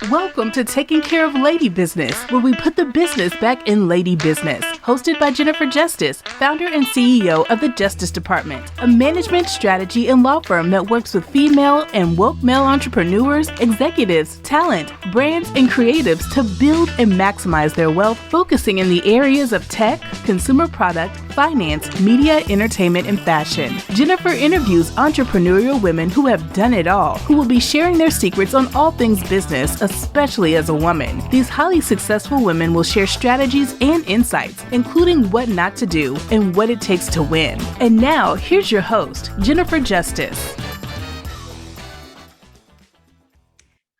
Welcome to Taking Care of Lady Business, where we put the business back in lady business. Hosted by Jennifer Justice, founder and CEO of the Justice Department, a management strategy and law firm that works with female and woke male entrepreneurs, executives, talent, brands, and creatives to build and maximize their wealth, focusing in the areas of tech, consumer product, finance, media, entertainment, and fashion. Jennifer interviews entrepreneurial women who have done it all, who will be sharing their secrets on all things business, especially as a woman. These highly successful women will share strategies and insights, including what not to do and what it takes to win. And now, here's your host, Jennifer Justice.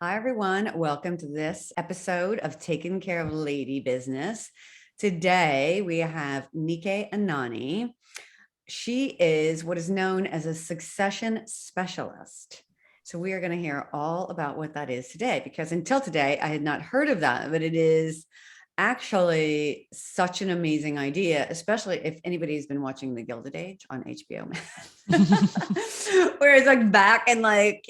Hi, everyone. Welcome to this episode of Taking Care of Lady Business. Today, we have Anani. She is what is known as a succession specialist. So we are going to hear all about what that is today, because until today, I had not heard of that, but it is actually such an amazing idea, especially if anybody's been watching The Gilded Age on HBO Max. Where it's like back in like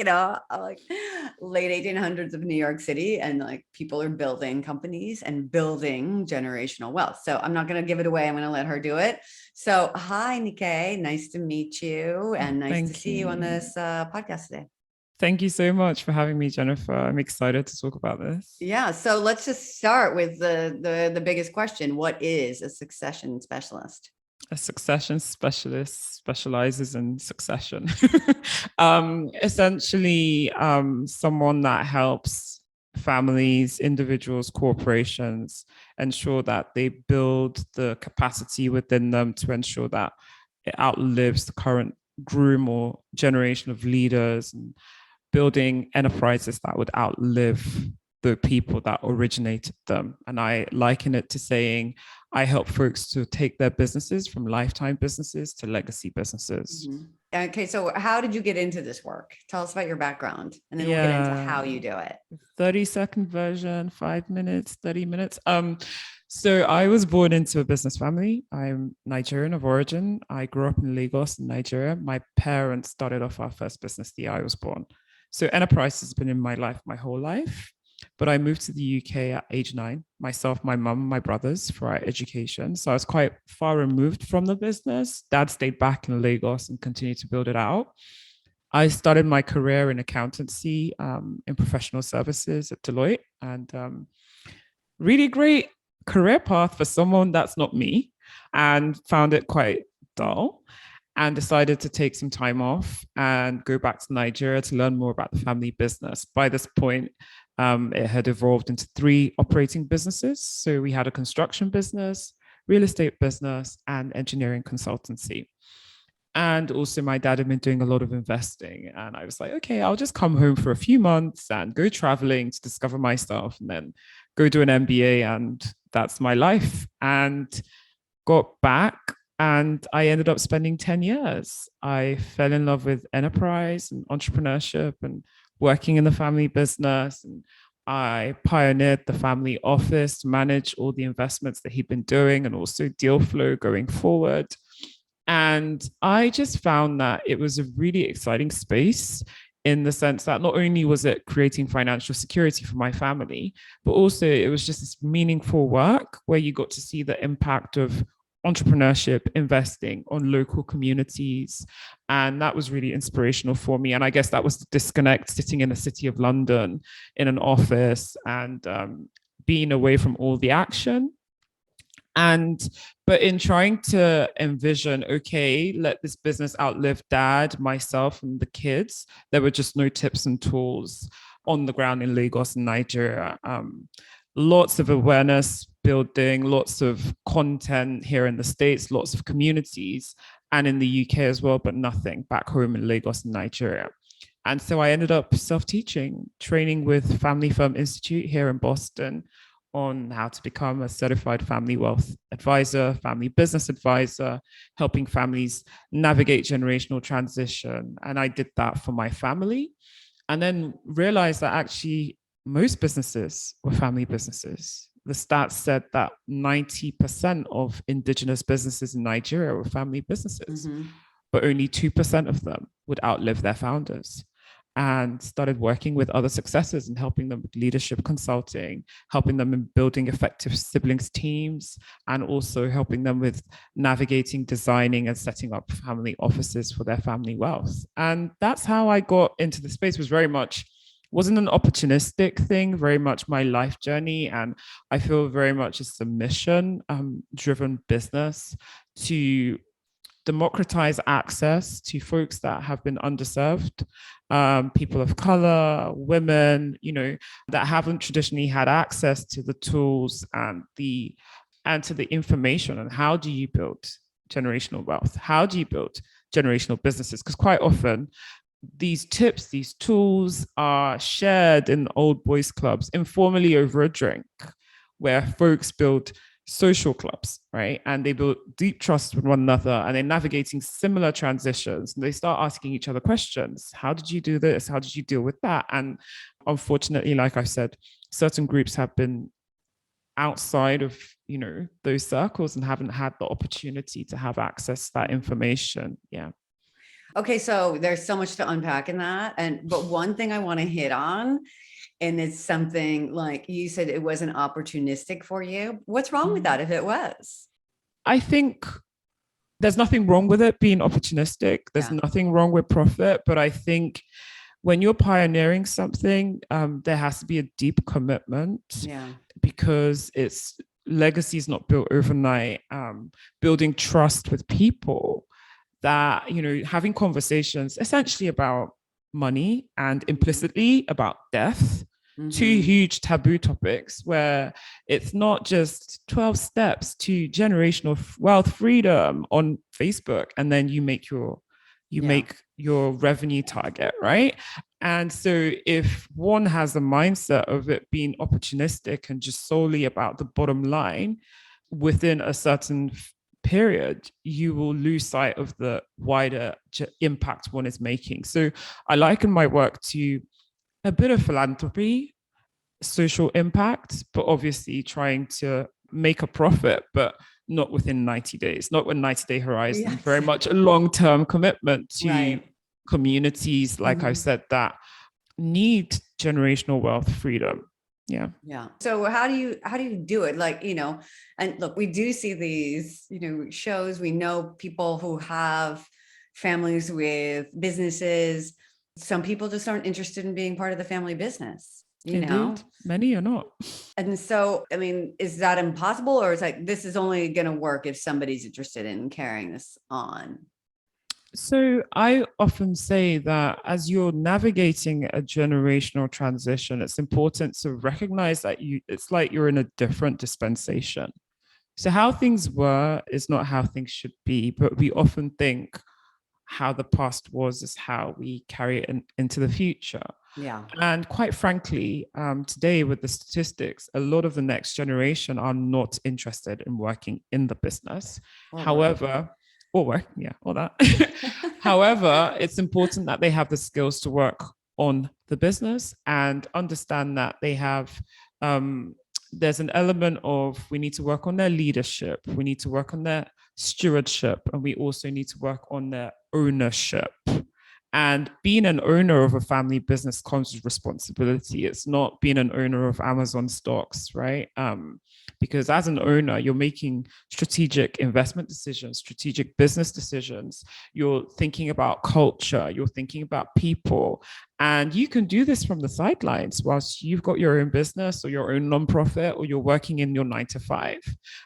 late 1800s of New York City, and like people are building companies and building generational wealth. So I'm not going to give it away. I'm going to let her do it. So hi, Nike. Nice to meet you, and nice to see you on this podcast today. Thank you so much for having me, Jennifer. I'm excited to talk about this. Yeah. So let's just start with the biggest question. What is a succession specialist? A succession specialist specializes in succession. Essentially, someone that helps families, individuals, corporations ensure that they build the capacity within them to ensure that it outlives the current groom or generation of leaders, and building enterprises that would outlive the people that originated them. And I liken it to saying, I help folks to take their businesses from lifetime businesses to legacy businesses. Mm-hmm. Okay, so how did you get into this work? Tell us about your background, and then we'll get into how you do it. 30-second version, 5 minutes, 30 minutes. So I was born into a business family. I'm Nigerian of origin. I grew up in Lagos, in Nigeria. My parents started off our first business the year I was born. So enterprise has been in my life my whole life. But I moved to the UK at age 9, myself, my mum, my brothers, for our education. So I was quite far removed from the business. Dad stayed back in Lagos and continued to build it out. I started my career in accountancy, in professional services at Deloitte, and really great career path for someone that's not me, and found it quite dull, and decided to take some time off and go back to Nigeria to learn more about the family business. By this point, it had evolved into 3 operating businesses. So we had a construction business, real estate business, and engineering consultancy. And also my dad had been doing a lot of investing. And I was like, okay, I'll just come home for a few months and go traveling to discover myself, and then go do an MBA. And that's my life. And got back, and I ended up spending 10 years. I fell in love with enterprise and entrepreneurship and working in the family business. And I pioneered the family office to manage all the investments that he'd been doing, and also deal flow going forward. And I just found that it was a really exciting space, in the sense that not only was it creating financial security for my family, but also it was just this meaningful work where you got to see the impact of entrepreneurship, investing on local communities. And that was really inspirational for me. And I guess that was the disconnect, sitting in the city of London in an office, and being away from all the action. But in trying to envision, okay, let this business outlive dad, myself, and the kids, there were just no tips and tools on the ground in Lagos and Nigeria. Lots of awareness building, lots of content here in the States, lots of communities, and in the UK as well, but nothing back home in Lagos and Nigeria. And so I ended up self-teaching, training with Family Firm Institute here in Boston on how to become a certified family wealth advisor, family business advisor, helping families navigate generational transition. And I did that for my family, and then realized that actually most businesses were family businesses. The stats said that 90% of indigenous businesses in Nigeria were family businesses, but only 2% of them would outlive their founders. and started working with other successors and helping them with leadership consulting, helping them in building effective siblings teams, and also helping them with navigating, designing, and setting up family offices for their family wealth. And that's how I got into the space. Was very much wasn't an opportunistic thing, very much my life journey. And I feel very much it's a mission driven business to democratize access to folks that have been underserved, people of color, women, that haven't traditionally had access to the tools and to the information. And how do you build generational wealth? How do you build generational businesses? Because quite often these tips, these tools are shared in old boys clubs informally over a drink, where folks build social clubs, right? And they build deep trust with one another, and they're navigating similar transitions. And they start asking each other questions. How did you do this? How did you deal with that? And unfortunately, like I said, certain groups have been outside of, those circles and haven't had the opportunity to have access to that information. Yeah. Okay, so there's so much to unpack in that. But one thing I want to hit on, and it's something like you said, it wasn't opportunistic for you. What's wrong with that if it was? I think there's nothing wrong with it being opportunistic. There's nothing wrong with profit. But I think when you're pioneering something, there has to be a deep commitment, because it's legacy is not built overnight. Building trust with people, that, having conversations essentially about money and implicitly about death, two huge taboo topics where it's not just 12 steps to generational wealth freedom on Facebook, and then you make your revenue target, right? And so if one has a mindset of it being opportunistic and just solely about the bottom line within a certain period, you will lose sight of the wider impact one is making. So I liken my work to a bit of philanthropy, social impact, but obviously trying to make a profit, but not within 90 days, not with 90-day horizon, very much a long-term commitment to communities, like I said, that need generational wealth freedom. Yeah. So how do you do it? Like, and look, we do see these, shows. We know people who have families with businesses. Some people just aren't interested in being part of the family business, Indeed. Many are not. And so, I mean, is that impossible, or is like, this is only going to work if somebody's interested in carrying this on? So I often say that as you're navigating a generational transition, it's important to recognize that it's like you're in a different dispensation. So how things were is not how things should be, but we often think how the past was is how we carry it into the future. And quite frankly, today with the statistics, a lot of the next generation are not interested in working in the business. However, all that. However, it's important that they have the skills to work on the business and understand that they have, there's an element of, we need to work on their leadership, we need to work on their stewardship, and we also need to work on their ownership. And being an owner of a family business comes with responsibility. It's not being an owner of Amazon stocks, right? Because as an owner, you're making strategic investment decisions, strategic business decisions. You're thinking about culture, you're thinking about people. And you can do this from the sidelines whilst you've got your own business or your own nonprofit, or you're working in your 9-to-5.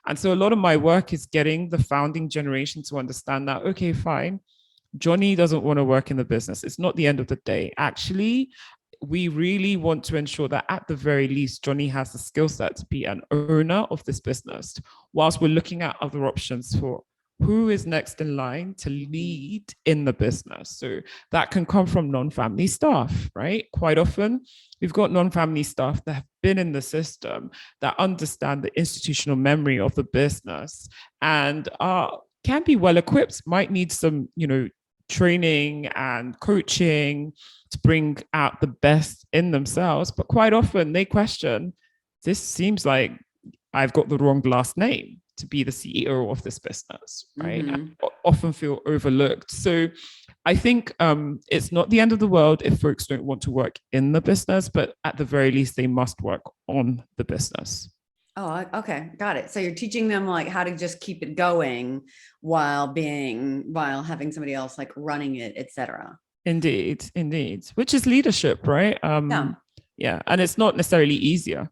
And so a lot of my work is getting the founding generation to understand that, okay, fine, Johnny doesn't want to work in the business. It's not the end of the day. Actually, we really want to ensure that at the very least, Johnny has the skill set to be an owner of this business, whilst we're looking at other options for who is next in line to lead in the business. So that can come from non-family staff, right? Quite often, we've got non-family staff that have been in the system, that understand the institutional memory of the business, and can be well equipped, might need some, training and coaching to bring out the best in themselves. But quite often they question, this seems like I've got the wrong last name to be the CEO of this business, right? often feel overlooked. So I think it's not the end of the world if folks don't want to work in the business, but at the very least, they must work on the business. Oh, okay. Got it. So you're teaching them like how to just keep it going while having somebody else like running it, etc. Indeed, indeed, which is leadership, right? Yeah. Yeah, and it's not necessarily easier.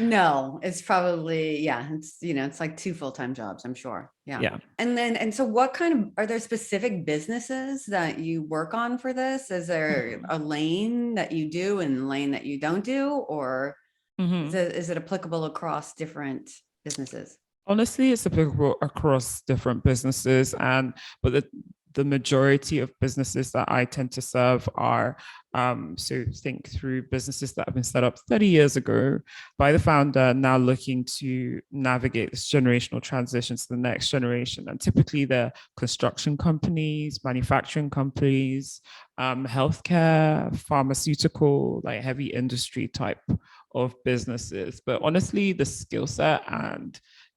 No, it's probably, yeah, it's like two full-time jobs, I'm sure. Yeah. Yeah. And so what kind of, are there specific businesses that you work on for this? Is there a lane that you do and lane that you don't do, or is it applicable across different businesses? Honestly, it's applicable across different businesses, but the majority of businesses that I tend to serve are so think through businesses that have been set up 30 years ago by the founder, now looking to navigate this generational transition to the next generation. And typically they're construction companies, manufacturing companies, healthcare, pharmaceutical, like heavy industry type of businesses. But honestly, the skill set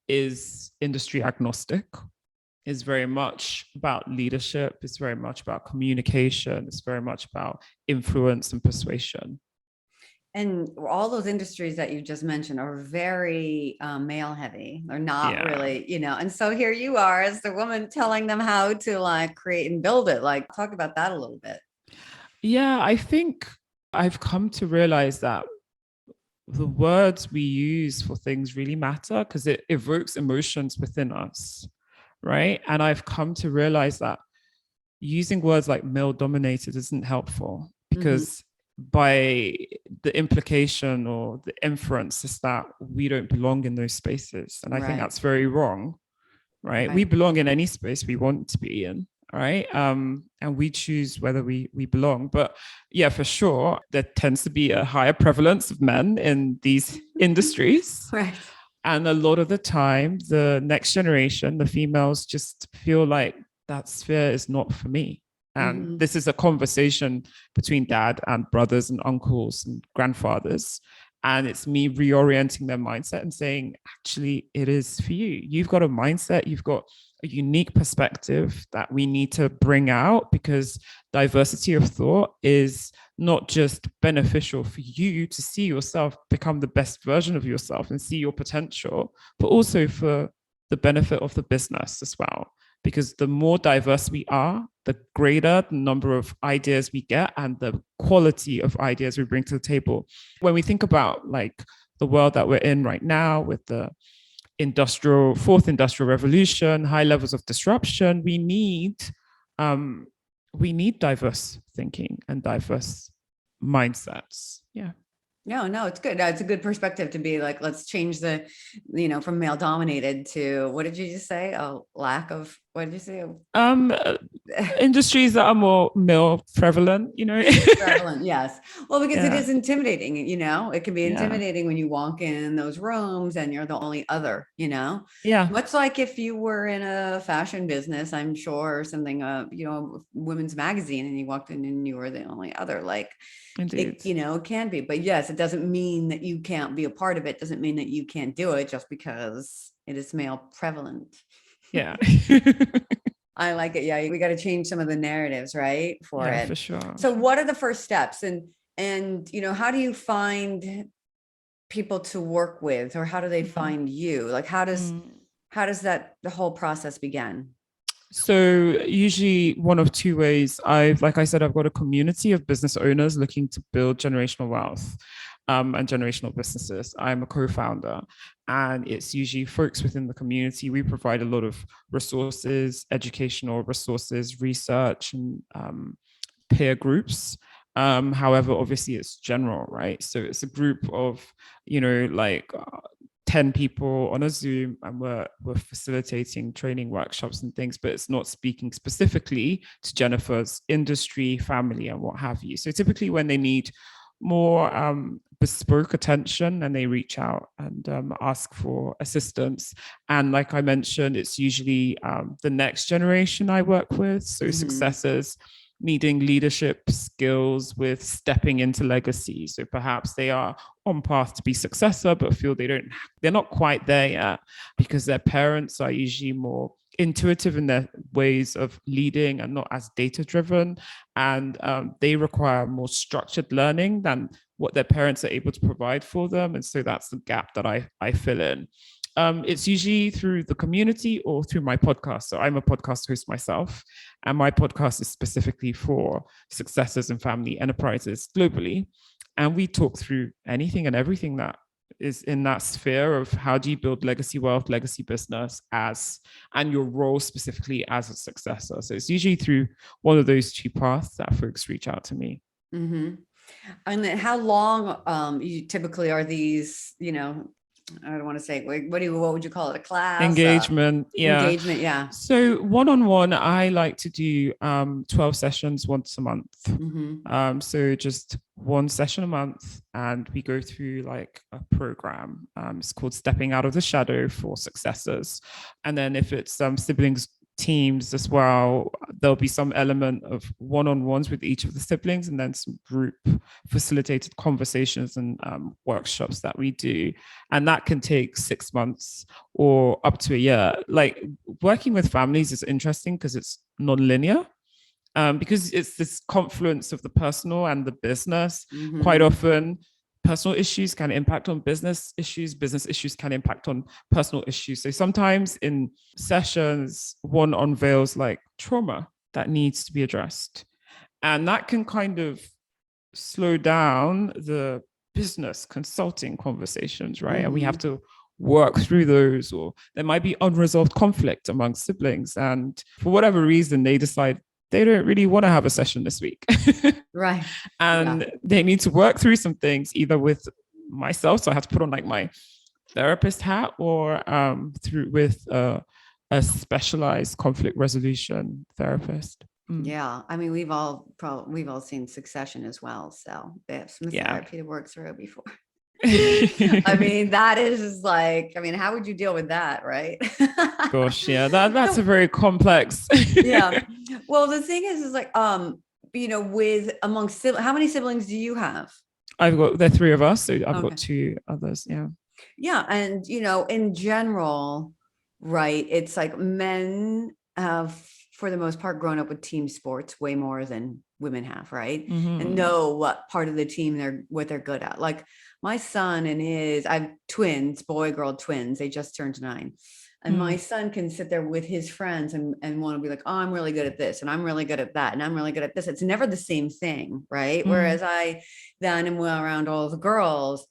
is industry agnostic, is very much about leadership, it's very much about communication, it's very much about influence and persuasion. And all those industries that you just mentioned are very male heavy. They're not really, and so here you are as the woman telling them how to like create and build it. Like, talk about that a little bit. Yeah, I think I've come to realize that the words we use for things really matter because it evokes emotions within us, right? And I've come to realize that using words like male dominated isn't helpful because by the implication or the inference is that we don't belong in those spaces. And I think that's very wrong, right? We belong in any space we want to be in. Right. And we choose whether we belong. But yeah, for sure, there tends to be a higher prevalence of men in these industries. Right. And a lot of the time, the next generation, the females just feel like that sphere is not for me. And this is a conversation between dad and brothers and uncles and grandfathers. And it's me reorienting their mindset and saying, actually, it is for you. You've got a mindset, you've got a unique perspective that we need to bring out because diversity of thought is not just beneficial for you to see yourself become the best version of yourself and see your potential, but also for the benefit of the business as well. Because the more diverse we are, the greater the number of ideas we get and the quality of ideas we bring to the table. When we think about like the world that we're in right now with the fourth industrial revolution, high levels of disruption, we need diverse thinking and diverse mindsets. Yeah. No, it's good. It's a good perspective to be like, let's change from male dominated to, what did you just say? A lack of, what did you say? Industries that are more male prevalent, Prevalent, yes. Well, because it is intimidating, it can be intimidating when you walk in those rooms and you're the only other, Yeah. Much like if you were in a fashion business, I'm sure, or something, women's magazine, and you walked in and you were the only other, like, Indeed. it can be, but yes, it doesn't mean that you can't be a part of it. Doesn't mean that you can't do it just because it is male prevalent. Yeah. I like it. Yeah. We got to change some of the narratives, right? For it. For sure. So what are the first steps? And, how do you find people to work with, or how do they find you? Like, how does the whole process begin? So usually one of two ways. Like I said, I've got a community of business owners looking to build generational wealth and generational businesses. I'm a co-founder, and it's usually folks within the community. We provide a lot of resources, educational resources, research, and peer groups. However, obviously it's general, right? So it's a group of, 10 people on a Zoom, and we're facilitating training workshops and things, but it's not speaking specifically to Jennifer's industry, family, and what have you. So typically when they need more bespoke attention, and they reach out and ask for assistance. And like I mentioned, it's usually the next generation I work with, so successors needing leadership skills with stepping into legacy. So perhaps they are on path to be successor, but feel they're not quite there yet because their parents are usually more intuitive in their ways of leading and not as data driven, and they require more structured learning than what their parents are able to provide for them. And so that's the gap that I fill in. It's usually through the community or through my podcast. So I'm a podcast host myself, and my podcast is specifically for successors and family enterprises globally. And we talk through anything and everything that is in that sphere of how do you build legacy wealth, legacy business and your role specifically as a successor. So it's usually through one of those two paths that folks reach out to me. Mm-hmm. And then how long you typically are these, I don't want to say, what would you call it? A class? Engagement. Engagement. Yeah. So one-on-one, I like to do 12 sessions once a month. Mm-hmm. So just one session a month, and we go through like a program. It's called Stepping Out of the Shadow for Successors. And then if it's siblings teams as well, there'll be some element of one-on-ones with each of the siblings, and then some group facilitated conversations and workshops that we do. And that can take 6 months or up to a year. Like working with families is interesting because it's non-linear. Because it's this confluence of the personal and the business. Mm-hmm. Quite often, personal issues can impact on business issues can impact on personal issues. So sometimes in sessions, one unveils like trauma that needs to be addressed. And that can kind of slow down the business consulting conversations, right? Mm-hmm. And we have to work through those, or there might be unresolved conflict among siblings. And for whatever reason, they decide they don't really want to have a session this week. Right. And they need to work through some things, either with myself, so I have to put on like my therapist hat, or with a specialized conflict resolution therapist. Yeah. I mean, we've all seen Succession as well. So they have some therapy to work through before. I mean, that is like, how would you deal with that? Right. Gosh. Yeah. That's a very complex. Yeah. Well, the thing is like, with amongst how many siblings do you have? There are 3 of us. So I've got 2 others. Yeah. Yeah. And, in general, right. It's like men have, for the most part, grown up with team sports way more than women have. Right. Mm-hmm. And know what part of the team what they're good at. Like my son I have twins, boy, girl twins. They just turned 9. And my son can sit there with his friends and want to be like, oh, I'm really good at this. And I'm really good at that. And I'm really good at this. It's never the same thing. Right. Whereas I then am well around all the girls,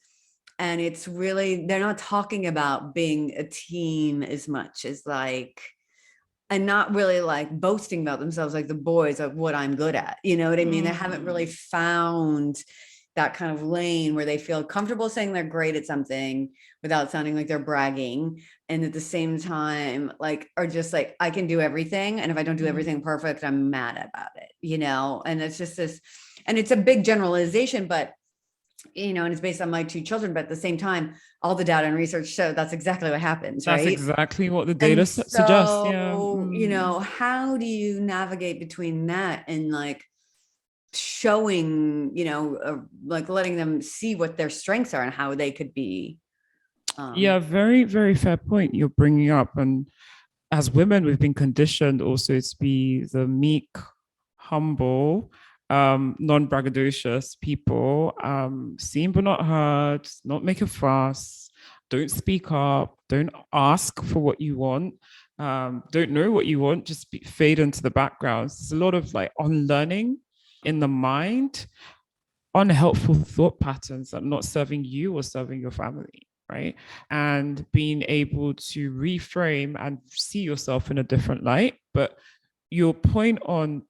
and it's really, they're not talking about being a team as much as like, and not really like boasting about themselves like the boys of what I'm good at. You know what I mean? They haven't really found that kind of lane where they feel comfortable saying they're great at something without sounding like they're bragging. And at the same time, like, are just like, I can do everything. And if I don't do everything perfect, I'm mad about it, and it's just this, and it's a big generalization, but, and it's based on my 2 children, but at the same time, all the data and research show that's exactly what happens, right? That's exactly what the data suggests. Yeah. How do you navigate between that and like, showing, like letting them see what their strengths are and how they could be. Very, very fair point you're bringing up. And as women, we've been conditioned also to be the meek, humble, non-braggadocious people, seen but not heard, not make a fuss, don't speak up, don't ask for what you want, don't know what you want, just fade into the background. There's a lot of like unlearning in the mind, unhelpful thought patterns that are not serving you or serving your family, right? And being able to reframe and see yourself in a different light. But your point on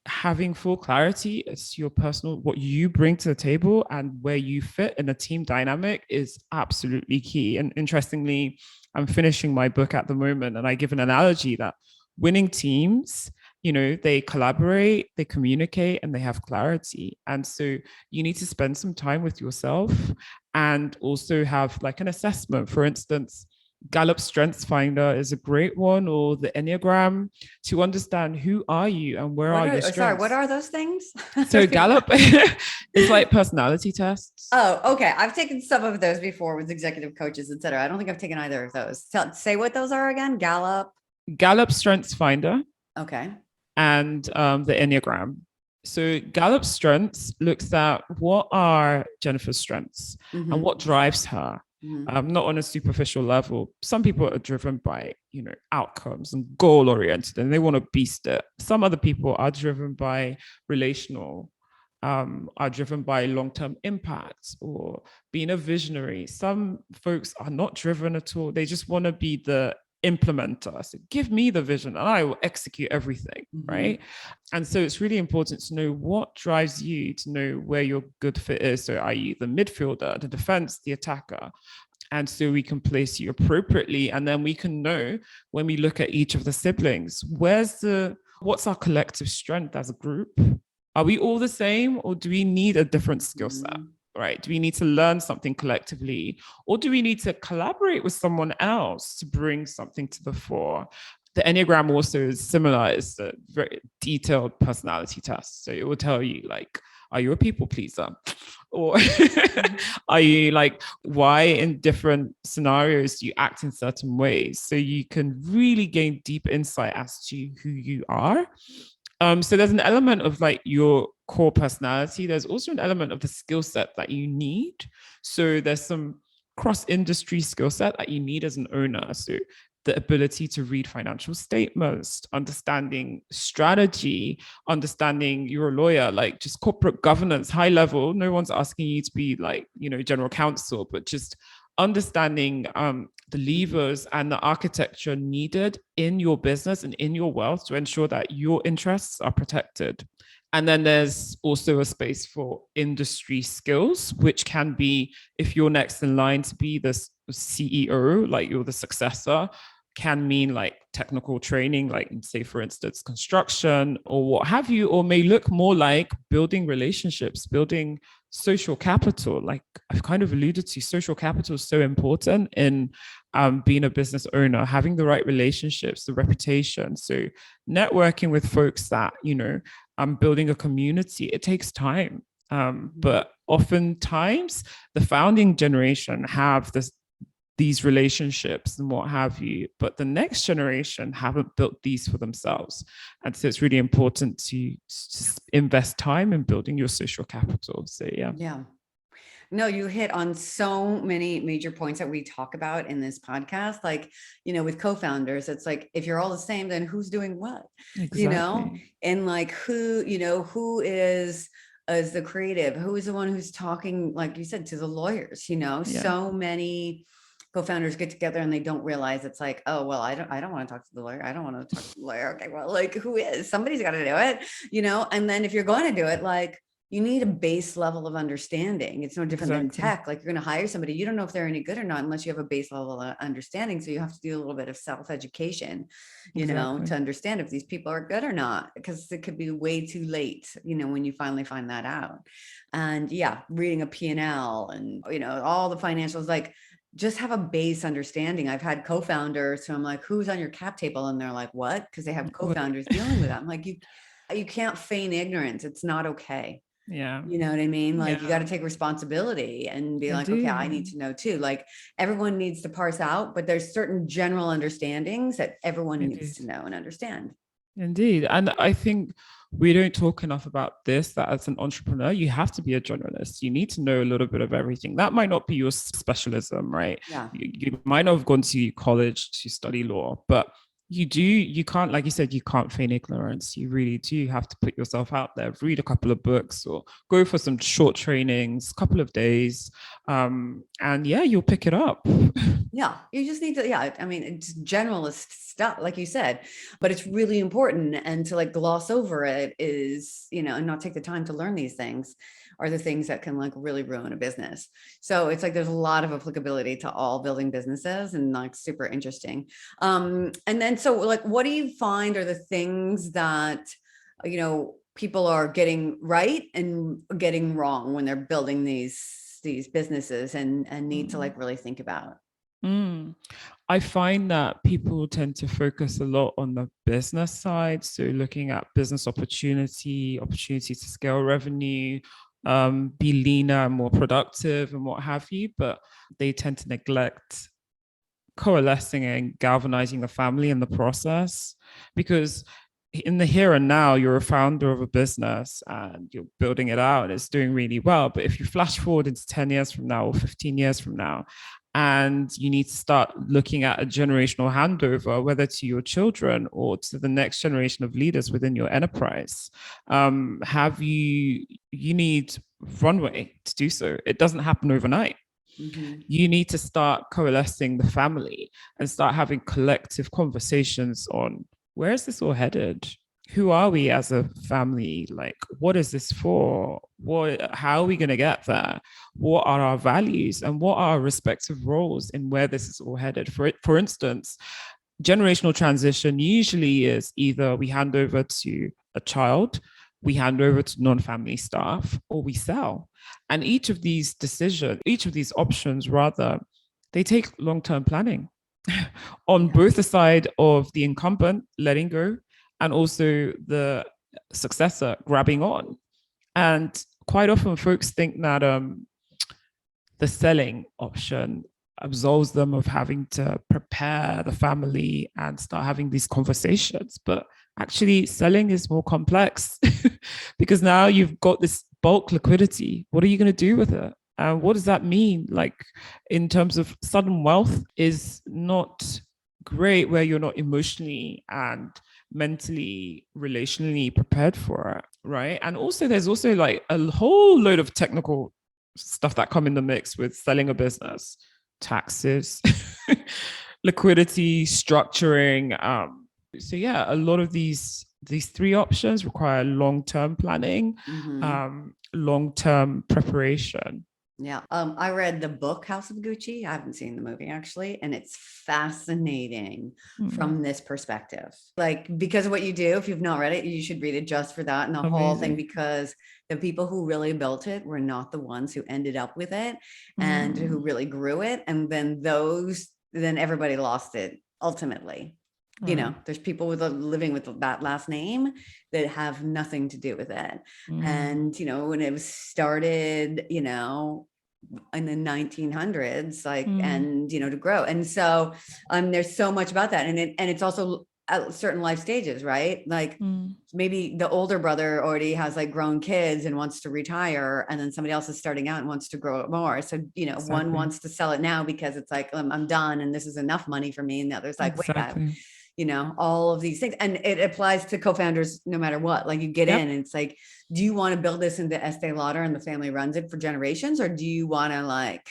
having full clarity as your personal, what you bring to the table and where you fit in a team dynamic is absolutely key. And interestingly, I'm finishing my book at the moment, and I give an analogy that winning teams, they collaborate, they communicate, and they have clarity. And so you need to spend some time with yourself and also have like an assessment. For instance, Gallup Strengths Finder is a great one, or the Enneagram, to understand who are you and where are your strengths. Sorry, what are those things? So Gallup is like personality tests. Oh, okay. I've taken some of those before with executive coaches, et cetera. I don't think I've taken either of those. Say what those are again. Gallup. Gallup Strengths Finder, Okay. and the Enneagram. So Gallup Strengths looks at what are Jennifer's strengths and what drives her. Not on a superficial level. Some people are driven by, outcomes and goal oriented, and they want to beast it. Some other people are driven by relational, are driven by long-term impact or being a visionary. Some folks are not driven at all. They just want to be the implementer. So give me the vision and I will execute everything, right? And so it's really important to know what drives you, to know where your good fit is. So i.e. the midfielder, the defense, the attacker. And so we can place you appropriately. And then we can know when we look at each of the siblings, what's our collective strength as a group? Are we all the same, or do we need a different skill set? Right? Do we need to learn something collectively, or do we need to collaborate with someone else to bring something to the fore? The Enneagram also is similar. It's a very detailed personality test. So it will tell you, like, are you a people pleaser? Or are you like, why in different scenarios do you act in certain ways? So you can really gain deep insight as to who you are. So there's an element of like your core personality. There's also an element of the skill set that you need. So there's some cross-industry skill set that you need as an owner. So the ability to read financial statements, understanding strategy, understanding you're a lawyer, like just corporate governance, high level. No one's asking you to be like, general counsel, but just understanding the levers and the architecture needed in your business and in your wealth to ensure that your interests are protected. And then there's also a space for industry skills, which can be, if you're next in line to be the CEO, like you're the successor, can mean like technical training, like say, for instance, construction or what have you, or may look more like building relationships, building social capital. Like I've kind of alluded to, social capital is so important in being a business owner, having the right relationships, the reputation. So networking with folks that, building a community, it takes time. But oftentimes the founding generation have these relationships and what have you, but the next generation haven't built these for themselves. And so it's really important to invest time in building your social capital. So yeah. No, you hit on so many major points that we talk about in this podcast. Like, with co-founders, it's like, if you're all the same, then who's doing what? Exactly. And like who is the creative, who is the one who's talking, like you said, to the lawyers, so many co-founders get together and they don't realize it's like, oh, well, I don't want to talk to the lawyer. I don't want to talk to the lawyer. Okay, well, like who is? Somebody's got to do it, and then if you're going to do it, like, you need a base level of understanding. It's no different than tech. Like, you're going to hire somebody, you don't know if they're any good or not unless you have a base level of understanding. So you have to do a little bit of self-education, to understand if these people are good or not, because it could be way too late, when you finally find that out. And reading a P&L and, all the financials, like, just have a base understanding. I've had co-founders who I'm like, who's on your cap table? And they're like, what? Because they have co-founders dealing with that. I'm like, you can't feign ignorance. It's not okay. Yeah. You know what I mean? Like, you got to take responsibility and be like, okay, I need to know too. Like, everyone needs to parse out, but there's certain general understandings that everyone needs to know and understand. Indeed. And I think we don't talk enough about this, that as an entrepreneur, you have to be a generalist. You need to know a little bit of everything. That might not be your specialism, right? Yeah. You might not have gone to college to study law, but you can't, like you said, you can't feign ignorance. You really do have to put yourself out there, read a couple of books or go for some short trainings, couple of days. And you'll pick it up. Yeah, you just need to, I mean, it's generalist stuff, like you said, but it's really important. And to like gloss over it is, and not take the time to learn these things are the things that can like really ruin a business. So it's like, there's a lot of applicability to all building businesses, and like super interesting. And then, so like, what do you find are the things that, people are getting right and getting wrong when they're building these businesses and need to like really think about? I find that people tend to focus a lot on the business side. So looking at business opportunity to scale revenue, be leaner and more productive and what have you, but they tend to neglect coalescing and galvanizing the family in the process, because in the here and now, you're a founder of a business and you're building it out and it's doing really well. But if you flash forward into 10 years from now or 15 years from now, and you need to start looking at a generational handover, whether to your children or to the next generation of leaders within your enterprise, you need runway to do so. It doesn't happen overnight. Mm-hmm. You need to start coalescing the family and start having collective conversations on, where is this all headed? Who are we as a family? Like, what is this for? How are we going to get there? What are our values and what are our respective roles in where this is all headed? For instance, generational transition usually is either we hand over to a child, we hand over to non-family staff, or we sell. And each of these options, they take long-term planning on both the side of the incumbent letting go and also the successor grabbing on. And quite often folks think that the selling option absolves them of having to prepare the family and start having these conversations. But actually, selling is more complex because now you've got this bulk liquidity. What are you going to do with it? And what does that mean? Like, in terms of sudden wealth is not great where you're not emotionally and mentally, relationally prepared for it, right? And also, there's also like a whole load of technical stuff that come in the mix with selling a business: taxes, liquidity, structuring. So yeah, a lot of these three options require long-term planning, long-term preparation. Yeah. I read the book House of Gucci. I haven't seen the movie actually. And it's fascinating from this perspective. Like, because of what you do, if you've not read it, you should read it just for that and the whole thing, because the people who really built it were not the ones who ended up with it and who really grew it. And then everybody lost it ultimately. You know, there's people living with that last name that have nothing to do with it. And, you know, when it was started, you know, in the 1900s, like, and, you know, to grow. And so there's so much about that. And it's also at certain life stages, right? Like maybe the older brother already has like grown kids and wants to retire. And then somebody else is starting out and wants to grow it more. So, you know, one wants to sell it now because it's like, I'm done and this is enough money for me. And the other's like, wait, you know, all of these things. And it applies to co-founders no matter what. Like, you get in and it's like, do you want to build this into Estee Lauder and the family runs it for generations? Or do you want to, like,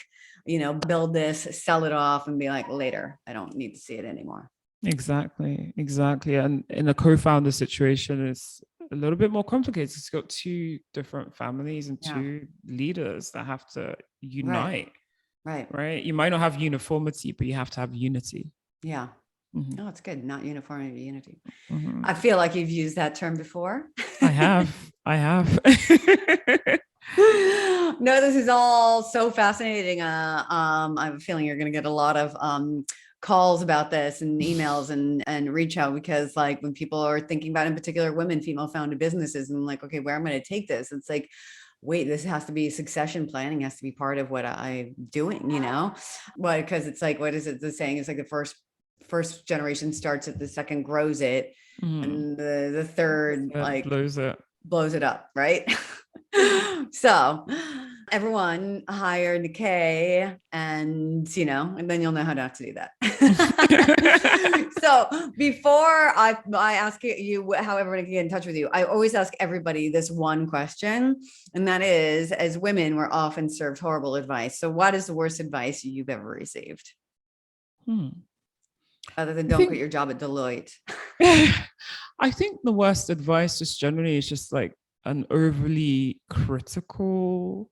you know, build this, sell it off and be like, later, I don't need to see it anymore. Exactly. And in a co-founder situation, it's a little bit more complicated. It's got two different families and two leaders that have to unite. Right. You might not have uniformity, but you have to have unity. Yeah. Oh, it's good. Not uniformity, unity. I feel like you've used that term before. I have. No, this is all so fascinating. I have a feeling you're going to get a lot of calls about this and emails and reach out, because like when people are thinking about, in particular, women, female founded businesses, and like, okay, where am I going to take this? It's like, wait, this has to be succession planning, has to be part of what I'm doing, you know? Well, because it's like, what is it? The saying is like the first generation starts it, the second grows it, and the third like blows it up, right? So everyone hire Nikkei, and you know, and then you'll know how not to do that. So before I ask you how everyone can get in touch with you, I always ask everybody this one question, and that is, as women, we're often served horrible advice. So what is the worst advice you've ever received? Other than don't quit your job at Deloitte. I think the worst advice just generally is just like an overly critical,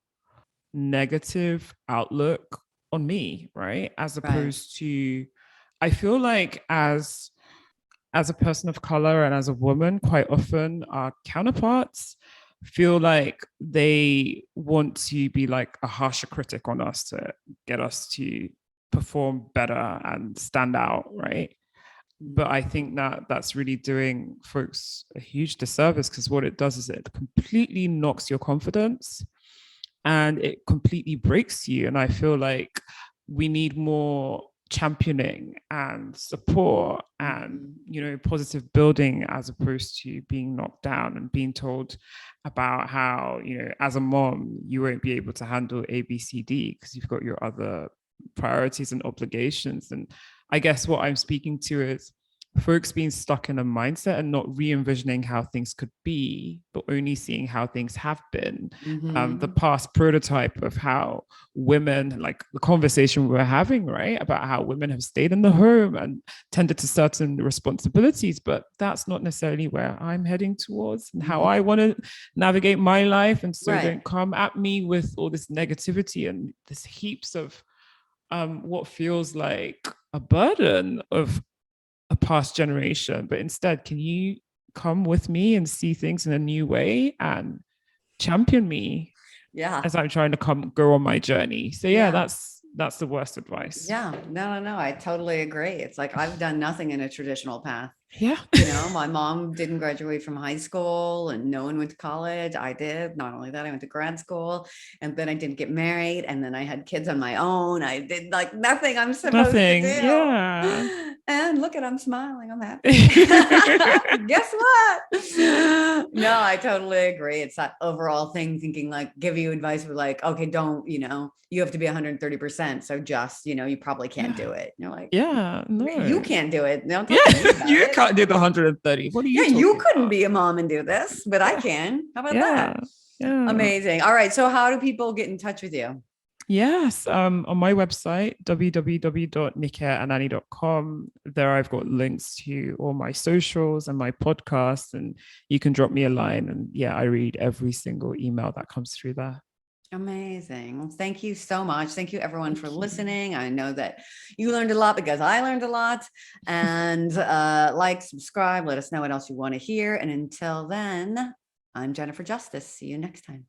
negative outlook on me, right? As opposed to, I feel like as a person of color and as a woman, quite often our counterparts feel like they want to be like a harsher critic on us to get us to perform better and stand out, right? But I think that that's really doing folks a huge disservice, because what it does is it completely knocks your confidence and it completely breaks you. And I feel like we need more championing and support and, positive building, as opposed to being knocked down and being told about how, as a mom, you won't be able to handle A, B, C, D because you've got your other priorities and obligations. And I guess what I'm speaking to is folks being stuck in a mindset and not re-envisioning how things could be, but only seeing how things have been. The past prototype of how women, like the conversation we were having, right, about how women have stayed in the home and tended to certain responsibilities, but that's not necessarily where I'm heading towards and how I want to navigate my life. And so don't come at me with all this negativity and this heaps of what feels like a burden of a past generation, but instead, can you come with me and see things in a new way and champion me as I'm trying to go on my journey? So that's the worst advice. No, I totally agree. It's like I've done nothing in a traditional path. Yeah. My mom didn't graduate from high school and no one went to college. I did. Not only that, I went to grad school and then I didn't get married and then I had kids on my own. I did like nothing I'm supposed to do. Yeah. And look at, I'm smiling. I'm happy. Guess what? No, I totally agree. It's that overall thing, thinking like, give you advice with like, okay, don't, you have to be 130%. So just, you probably can't do it. You're like, no, you can't do it. No, you can't do the 130. What are you? You couldn't be a mom and do this, but I can. How about that? Yeah. Amazing. All right. So how do people get in touch with you? Yes, on my website, www.nikeanani.com, there I've got links to all my socials and my podcasts, and you can drop me a line. And I read every single email that comes through there. Amazing. Well, thank you so much. Thank you everyone for listening. I know that you learned a lot because I learned a lot. And like, subscribe, let us know what else you want to hear. And until then, I'm Jennifer Justice. See you next time.